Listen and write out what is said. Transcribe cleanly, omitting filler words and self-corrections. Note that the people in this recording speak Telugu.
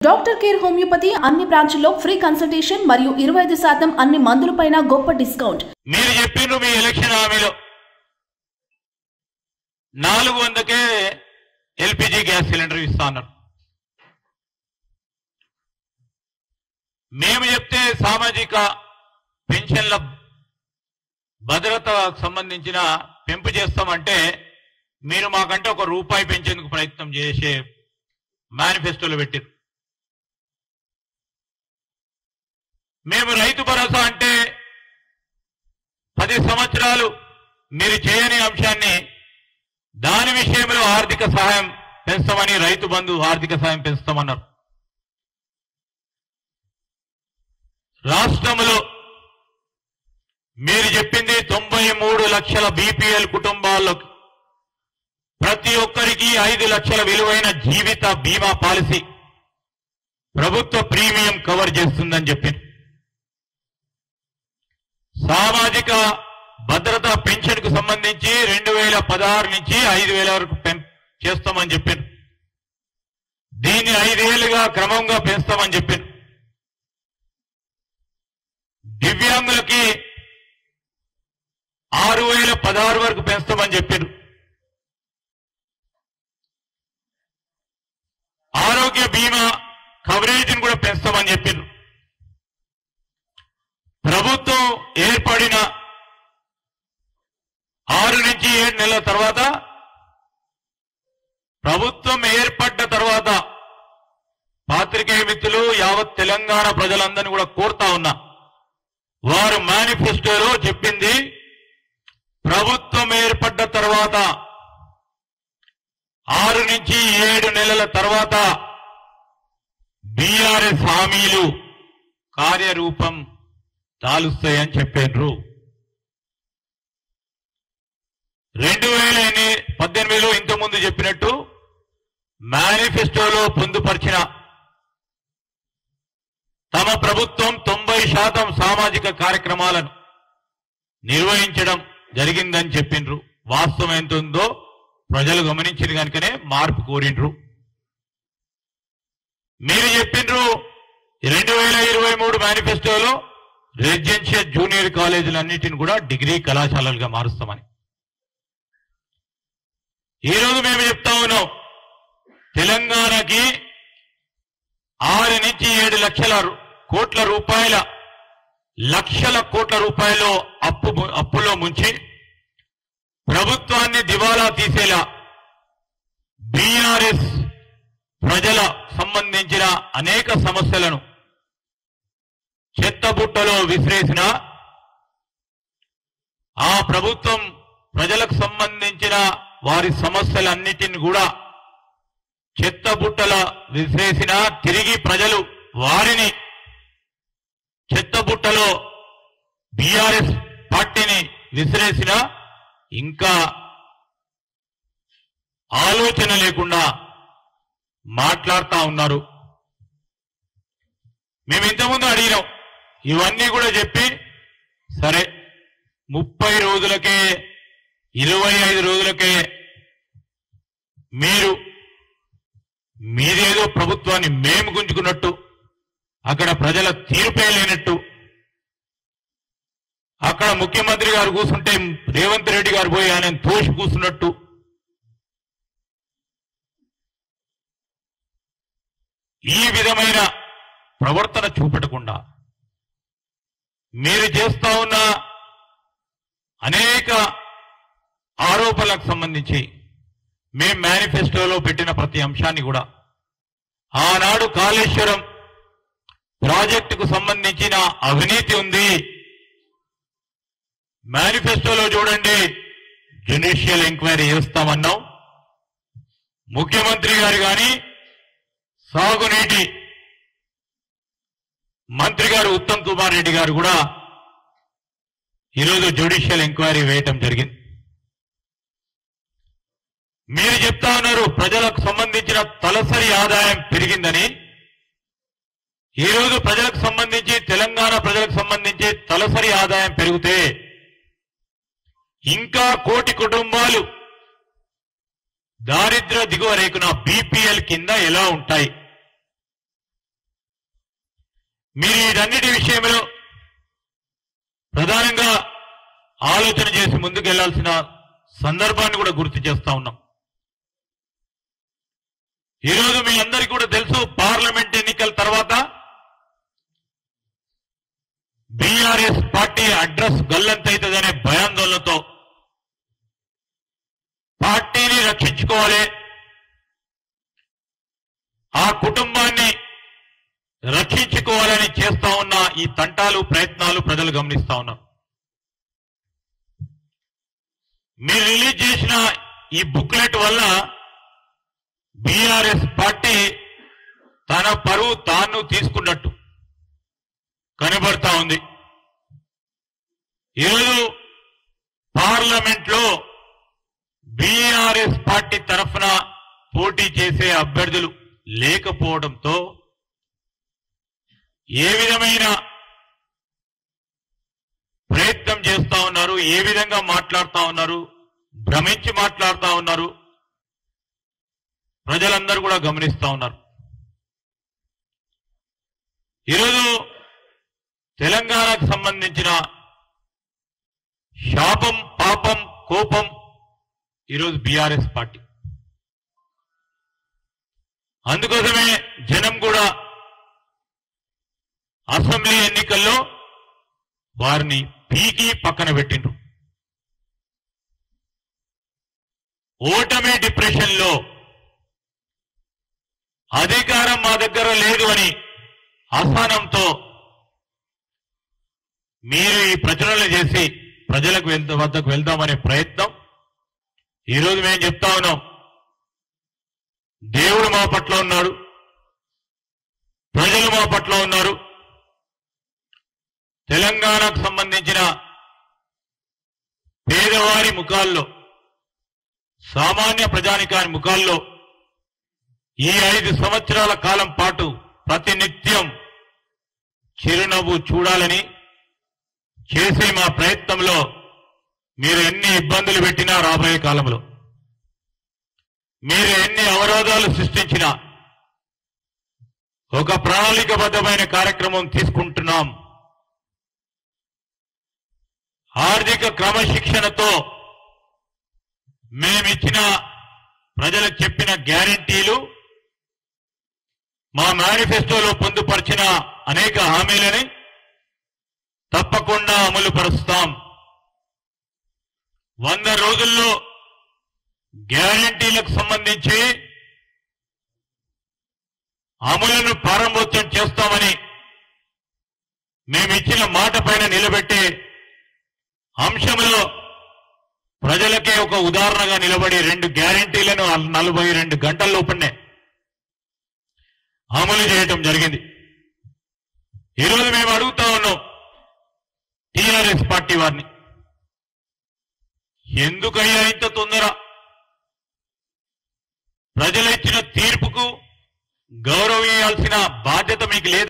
డాక్టర్ కేర్ హోమియోపతి అన్ని బ్రాంచ్ల్లో ఫ్రీ కన్సల్టేషన్ మరియు 25% అన్ని మందులపైన గొప్ప డిస్కౌంట్. మీరు చెప్పిన మీ ఎలక్షన్ హామీలో 400కే ఎల్పిజి గ్యాస్ సిలిండర్ ఇస్తాన్నారు. మేము చెప్తే సామాజిక పెన్షన్ల భద్రతకు సంబంధించిన పెంపు చేస్తామంటే మీరు మాకంటే ₹1 పెంచేందుకు ప్రయత్నం చేసే మేనిఫెస్టోలో పెట్టారు. మేము రైతు భరోసా అంటే 10 సంవత్సరాలు మీరు చేయని అంశాన్ని దాని విషయంలో ఆర్థిక సహాయం పెంచుతామని రైతు బంధు ఆర్థిక సహాయం పెంచుతామన్నారు. రాష్ట్రంలో మీరు చెప్పింది 93 లక్షల బీపీఎల్ కుటుంబాల్లోకి ప్రతి ఒక్కరికి 5 లక్షల విలువైన జీవిత బీమా పాలసీ ప్రభుత్వ ప్రీమియం కవర్ చేస్తుందని చెప్పింది. సామాజిక భద్రత పెన్షన్ కు సంబంధించి 2016 నుంచి 5,000 వరకు చేస్తామని చెప్పారు. దీన్ని 5 ఏళ్లుగా క్రమంగా పెంచుతామని చెప్పారు. దివ్యాంగులకి 6,016 వరకు పెంచుతామని చెప్పారు. ఆరోగ్య బీమా కవరేజీని కూడా పెంచుతామని చెప్పారు. ప్రభుత్వం ఏర్పడిన 6 నుంచి 7 నెలల తర్వాత ప్రభుత్వం ఏర్పడ్డ తర్వాత పాత్రికేయ మిత్రులు యావత్ తెలంగాణ ప్రజలందరినీ కూడా కోరుతా ఉన్నా, వారు మేనిఫెస్టోలో చెప్పింది ప్రభుత్వం ఏర్పడ్డ తర్వాత 6 నుంచి 7 నెలల తర్వాత బీఆర్ఎస్ హామీలు కార్యరూపం దాలుస్తాయని చెప్పారు. 2018లో ఇంతకుముందు చెప్పినట్టు మేనిఫెస్టోలో పొందుపరిచిన తమ ప్రభుత్వం 90% సామాజిక కార్యక్రమాలను నిర్వహించడం జరిగిందని చెప్పిండ్రు. వాస్తవం ఎంత ఉందో ప్రజలు గమనించిన కనుకనే మార్పు కోరిండ్రు. మీరు చెప్పిండ్రు 2023 మేనిఫెస్టోలో రెసిడెన్షియల్ జూనియర్ కాలేజీలన్నిటిని కూడా డిగ్రీ కళాశాలలుగా మారుస్తామని. ఈరోజు మేము చెప్తా ఉన్నాం, తెలంగాణకి 6 నుంచి 7 లక్షల కోట్ల రూపాయలు అప్పులో ముంచి ప్రభుత్వాన్ని దివాలా తీసేలా బీఆర్ఎస్ ప్రజల సంబంధించిన అనేక సమస్యలను చెత్తబుట్టలో విసిరేసిన ఆ ప్రభుత్వం ప్రజలకు సంబంధించిన వారి సమస్యలన్నిటిని కూడా చెత్తబుట్టల విసిరేసిన తిరిగి ప్రజలు వారిని చెత్తబుట్టలో బీఆర్ఎస్ పార్టీని విసిరేసిన ఇంకా ఆలోచన లేకుండా మాట్లాడుతా ఉన్నారు. మేము ఇంతకుముందు అడిగినాం, ఇవన్నీ కూడా చెప్పి సరే 30 రోజులకే 25 రోజులకే మీరేదో ప్రభుత్వాన్ని మేము గుంజుకున్నట్టు, అక్కడ ప్రజల తీర్పే లేనట్టు, అక్కడ ముఖ్యమంత్రి గారు కూర్చుంటే రేవంత్ రెడ్డి గారు పోయి ఆయన తోసి కూర్చున్నట్టు, ఈ విధమైన ప్రవర్తన చూపెట్టకుండా మీరు చేస్తా ఉన్న అనేక ఆరోపణలకు సంబంధించి మేము మేనిఫెస్టోలో పెట్టిన ప్రతి అంశాన్ని కూడా ఆనాడు కాళేశ్వరం ప్రాజెక్టుకు సంబంధించిన అవినీతి ఉంది, మేనిఫెస్టోలో చూడండి జ్యుడిషియల్ ఎంక్వైరీ చేస్తామన్నాం. ముఖ్యమంత్రి గారు కానీ సాగునీటి మంత్రి గారు ఉత్తమ్ కుమార్ రెడ్డి గారు కూడా ఈరోజు జ్యుడిషియల్ ఎంక్వైరీ వేయటం జరిగింది. మీరు చెప్తా ఉన్నారు ప్రజలకు సంబంధించిన తలసరి ఆదాయం పెరిగిందని. ఈరోజు ప్రజలకు సంబంధించి తెలంగాణ ప్రజలకు సంబంధించి తలసరి ఆదాయం పెరిగితే ఇంకా 1 కోటి కుటుంబాలు దారిద్ర్య దిగువ రేఖన బీపీఎల్ కింద ఎలా ఉంటాయి? మీరు వీటన్నిటి విషయంలో ప్రధానంగా ఆలోచన చేసి ముందుకెళ్లాల్సిన సందర్భాన్ని కూడా గుర్తు చేస్తా ఉన్నాం. ఈరోజు మీ అందరికీ కూడా తెలుసు, పార్లమెంట్ ఎన్నికల తర్వాత బీఆర్ఎస్ పార్టీ అడ్రస్ గల్లంతైతుందనే భయాందోళనతో పార్టీని రక్షించుకోవాలి, ఆ కుటుంబాన్ని రక్షించుకోవాలని చేస్తా ఉన్న ఈ తంటాలు ప్రయత్నాలు ప్రజలు గమనిస్తా ఉన్నారు. మీరు రిలీజ్ చేసిన ఈ బుక్లెట్ వల్ల బీఆర్ఎస్ పార్టీ తన పరువు తాను తీసుకున్నట్టు కనబడతా ఉంది. ఈరోజు పార్లమెంట్ లో బీఆర్ఎస్ పార్టీ తరఫున పోటీ చేసే అభ్యర్థులు లేకపోవడంతో ఏ విధమైన ప్రయత్నం చేస్తా ఉన్నారు, ఏ విధంగా మాట్లాడుతా ఉన్నారు, భ్రమించి మాట్లాడుతా ఉన్నారు, ప్రజలందరూ కూడా గమనిస్తా ఉన్నారు. ఈరోజు తెలంగాణకు సంబంధించిన శాపం, పాపం, కోపం ఈరోజు బీఆర్ఎస్ పార్టీ. అందుకోసమే జనం కూడా అసెంబ్లీ ఎన్నికల్లో వారిని పీకి పక్కన పెట్టిండ్రు. ఓటమి డిప్రెషన్ లో అధికారం మా దగ్గర లేదు అని అసహనంతో మీరు ఈ ప్రచురణలు చేసి ప్రజలకు వద్దకు వెళ్దామనే ప్రయత్నం ఈరోజు మేము చెప్తా ఉన్నాం. దేవుడు మా పట్ల ఉన్నాడు, ప్రజలు మా పట్ల ఉన్నారు. తెలంగాణకు సంబంధించిన పేదవారి ముఖాల్లో, సామాన్య ప్రజానికాని ముఖాల్లో ఈ 5 సంవత్సరాల కాలం పాటు ప్రతినిత్యం చిరునవ్వు చూడాలని చేసే మా ప్రయత్నంలో మీరు ఎన్ని ఇబ్బందులు పెట్టినా, రాబోయే కాలంలో మీరు ఎన్ని అవరోధాలు సృష్టించినా ఒక ప్రణాళికబద్ధమైన కార్యక్రమం తీసుకుంటున్నాం. ఆర్థిక క్రమశిక్షణతో మేమిచ్చిన, ప్రజలకు చెప్పిన గ్యారంటీలు, మా మేనిఫెస్టోలో పొందుపరిచిన అనేక హామీలని తప్పకుండా అమలు పరుస్తాం. 100 రోజుల్లో గ్యారంటీలకు సంబంధించి అమలును ప్రారంభోత్సవం చేస్తామని మేమిచ్చిన మాట పైన నిలబెట్టే అంశంలో ప్రజలకే ఒక ఉదాహరణగా నిలబడి 2 గ్యారంటీలను 42 గంటల లోపలనే అమలు చేయటం జరిగింది. ఈరోజు మేము అడుగుతా ఉన్నాం టీఆర్ఎస్ పార్టీ వారిని, ఎందుకయ్యా ఇంత తొందర? ప్రజలు ఇచ్చిన తీర్పుకు గౌరవించాల్సిన బాధ్యత మీకు లేదు?